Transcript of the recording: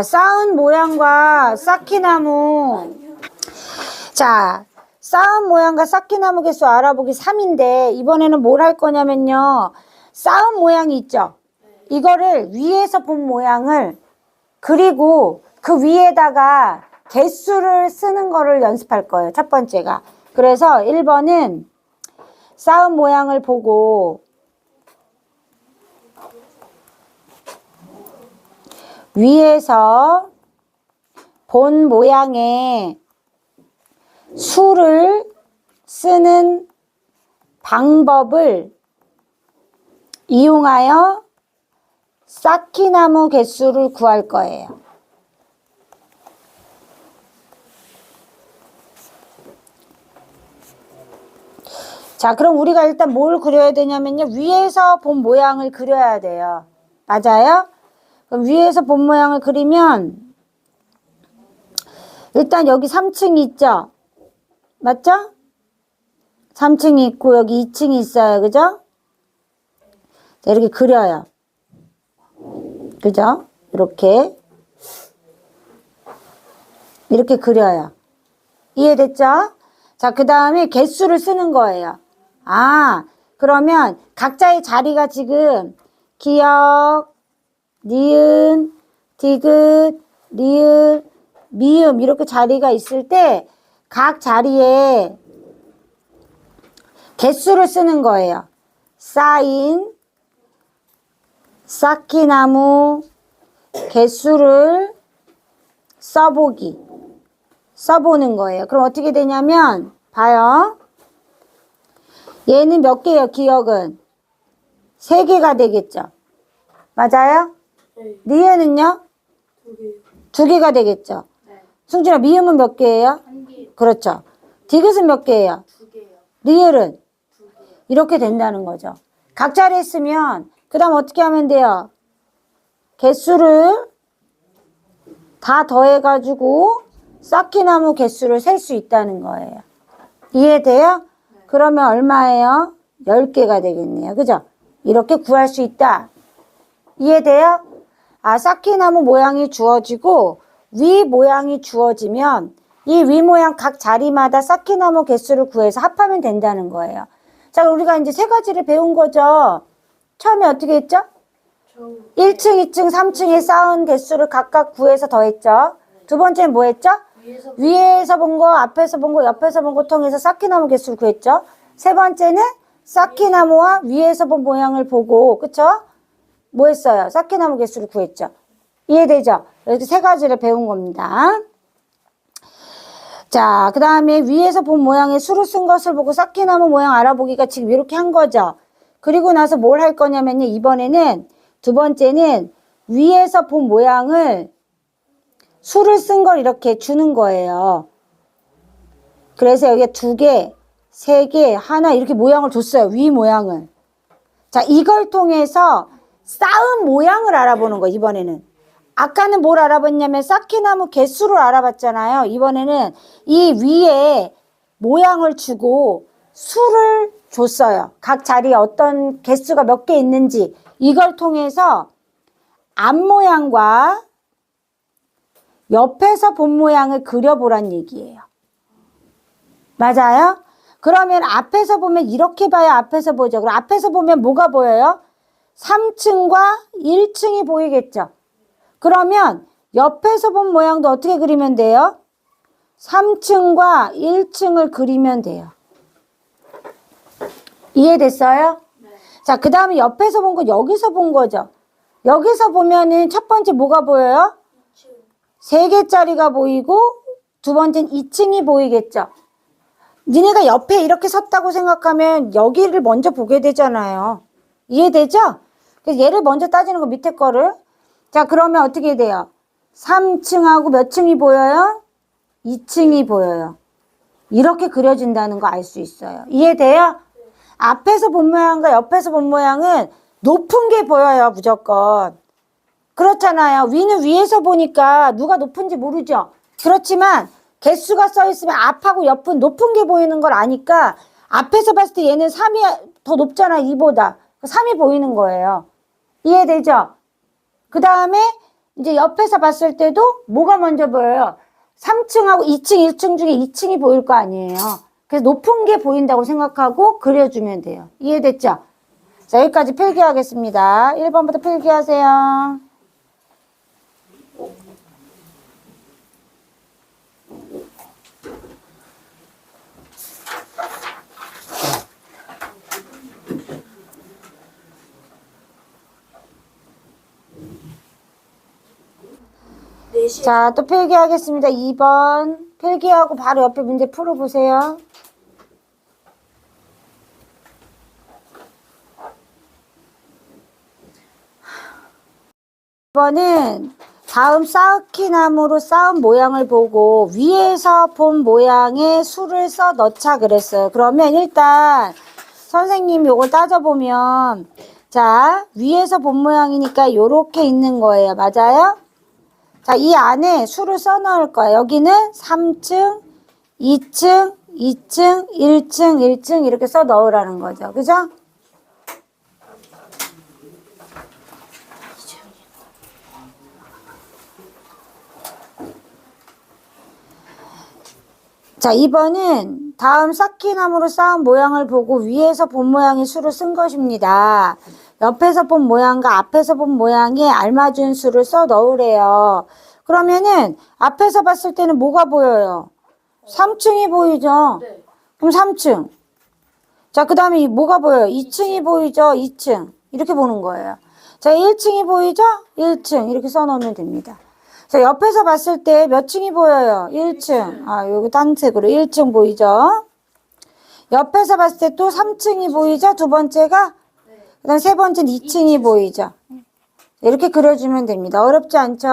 쌓은 모양과 쌓기나무. 자, 쌓은 모양과 쌓기나무 개수 알아보기 3인데 이번에는 뭘 할 거냐면요. 쌓은 모양이 있죠. 이거를 위에서 본 모양을 그리고 그 위에다가 개수를 쓰는 거를 연습할 거예요. 첫 번째가. 그래서 1번은 쌓은 모양을 보고 위에서 본 모양의 수를 쓰는 방법을 이용하여 쌓기나무 개수를 구할 거예요. 자, 그럼 우리가 일단 뭘 그려야 되냐면요. 위에서 본 모양을 그려야 돼요. 맞아요? 그럼 위에서 본 모양을 그리면 일단 여기 3층이 있죠? 맞죠? 3층이 있고 여기 2층이 있어요. 그죠? 자, 이렇게 그려요. 그죠? 이렇게 그려요. 이해됐죠? 자, 그 다음에 개수를 쓰는 거예요. 아, 그러면 각자의 자리가 지금 기역, 니은, 디귿, 리을, 미음 이렇게 자리가 있을 때 각 자리에 개수를 쓰는 거예요. 쌓인, 쌓기나무 개수를 써보는 거예요. 그럼 어떻게 되냐면 봐요. 얘는 몇 개예요? 기역은 3개가 되겠죠. 맞아요? 네. 리에는요? 2개요. 2개가 되겠죠. 네. 승준아, 미음은 몇 개예요? 1개. 그렇죠. 디귿은 몇 개예요? 2개요. 리을은 2개요. 이렇게 된다는 거죠. 각 자리에 쓰면 그 다음 어떻게 하면 돼요? 개수를 다 더해가지고 쌓기나무 개수를 셀 수 있다는 거예요. 이해돼요? 네. 그러면 얼마예요? 10개가 되겠네요. 그죠? 이렇게 구할 수 있다. 이해돼요? 아, 쌓기나무 모양이 주어지고 위 모양이 주어지면 이 위 모양 각 자리마다 쌓기나무 개수를 구해서 합하면 된다는 거예요. 자, 우리가 이제 3가지를 배운 거죠. 처음에 어떻게 했죠? 1층, 2층, 3층에 쌓은 개수를 각각 구해서 더했죠. 두 번째는 뭐 했죠? 위에서 본 거, 앞에서 본 거, 옆에서 본 거 통해서 쌓기나무 개수를 구했죠. 세 번째는 쌓기나무와 위에서 본 모양을 보고, 그쵸? 뭐 했어요? 쌓기나무 개수를 구했죠. 이해되죠? 이렇게 3가지를 배운 겁니다. 자, 그 다음에 위에서 본 모양의 수를 쓴 것을 보고 쌓기나무 모양 알아보기가 지금 이렇게 한 거죠. 그리고 나서 뭘 할 거냐면요. 이번에는 두 번째는 위에서 본 모양을 수를 쓴 걸 이렇게 주는 거예요. 그래서 여기에 2개, 3개, 하나 이렇게 모양을 줬어요. 위 모양을. 자, 이걸 통해서 쌓은 모양을 알아보는 거 이번에는. 아까는 뭘 알아봤냐면 쌓기나무 개수를 알아봤잖아요. 이번에는 이 위에 모양을 주고 수를 줬어요. 각 자리에 어떤 개수가 몇 개 있는지 이걸 통해서 앞모양과 옆에서 본 모양을 그려보란 얘기예요. 맞아요? 그러면 앞에서 보면 이렇게 봐야 앞에서 보죠. 그럼 앞에서 보면 뭐가 보여요? 3층과 1층이 보이겠죠. 그러면 옆에서 본 모양도 어떻게 그리면 돼요? 3층과 1층을 그리면 돼요. 이해됐어요? 네. 자, 그 다음에 옆에서 본 거 여기서 본 거죠. 여기서 보면은 첫 번째 뭐가 보여요? 3개짜리가 보이고 두 번째는 2층이 보이겠죠. 니네가 옆에 이렇게 섰다고 생각하면 여기를 먼저 보게 되잖아요. 이해되죠? 그래서 얘를 먼저 따지는 거 밑에 거를. 자, 그러면 어떻게 돼요? 3층하고 몇 층이 보여요? 2층이 보여요. 이렇게 그려진다는 거 알 수 있어요. 이해돼요? 앞에서 본 모양과 옆에서 본 모양은 높은 게 보여요, 무조건. 그렇잖아요. 위는 위에서 보니까 누가 높은지 모르죠. 그렇지만 개수가 써 있으면 앞하고 옆은 높은 게 보이는 걸 아니까 앞에서 봤을 때 얘는 3이 더 높잖아, 2보다. 3이 보이는 거예요. 이해되죠? 그 다음에 이제 옆에서 봤을 때도 뭐가 먼저 보여요? 3층하고 2층, 1층 중에 2층이 보일 거 아니에요. 그래서 높은 게 보인다고 생각하고 그려주면 돼요. 이해됐죠? 자, 여기까지 필기하겠습니다. 1번부터 필기하세요. 자, 또 필기하겠습니다. 2번. 필기하고 바로 옆에 문제 풀어보세요. 2번은 다음 쌓기나무로 쌓은 모양을 보고 위에서 본 모양의 수를 써 넣자 그랬어요. 그러면 일단 선생님이 이걸 따져보면 자, 위에서 본 모양이니까 요렇게 있는 거예요. 맞아요? 자, 이 안에 수를 써 넣을 거예요. 여기는 3층, 2층, 2층, 1층, 1층 이렇게 써 넣으라는 거죠. 그죠? 자, 2번은 다음 쌓기나무로 쌓은 모양을 보고 위에서 본 모양의 수를 쓴 것입니다. 옆에서 본 모양과 앞에서 본 모양에 알맞은 수를 써 넣으래요. 그러면은 앞에서 봤을 때는 뭐가 보여요? 3층이 보이죠? 네. 그럼 3층. 자, 그 다음에 뭐가 보여요? 2층이 보이죠? 2층. 이렇게 보는 거예요. 자, 1층이 보이죠? 1층. 이렇게 써 넣으면 됩니다. 자, 옆에서 봤을 때 몇 층이 보여요? 1층. 아, 여기 딴 색으로 1층 보이죠? 옆에서 봤을 때 또 3층이 보이죠? 두 번째가? 그 다음 세 번째는 2층이 보이죠? 이렇게 그려주면 됩니다. 어렵지 않죠?